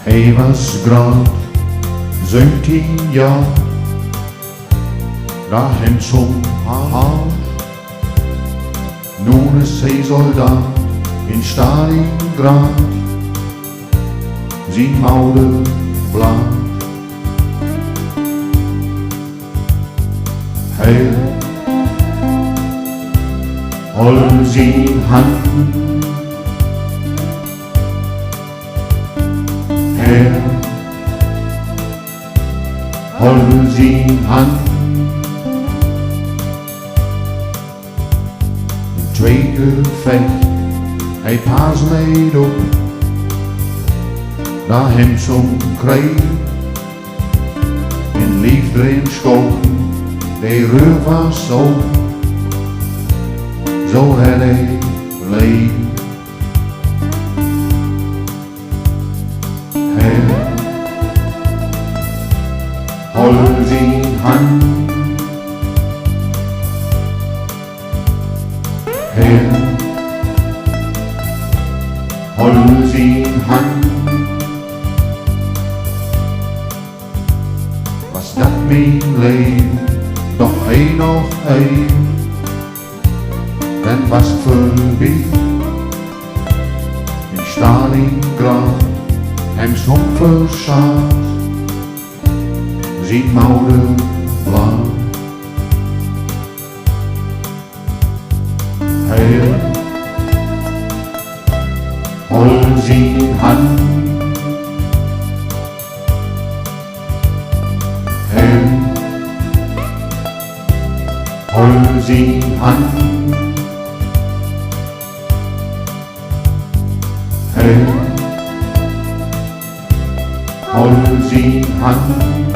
Hij was grad 17 jaar, da hem som haal. Nun is hij soldaat in Stalingrad, zijn oude blaad. Hij hol zijn hand, hij hol zijn hand. Tweede gevecht, hij paas meed op, da hem som kreeg. In LIEV DRINSCHKOTEN, de rug was zo het hij leeg. Hij hol zijn hand, hij hol zijn hand. Was dat mijn leven, doch hij nog een, dan was het voorbij. In Stalingrad, hem som verschaat, zijn oude blaad. Hij hol zijn hand, hij hol zijn hand, hij hol zijn hand.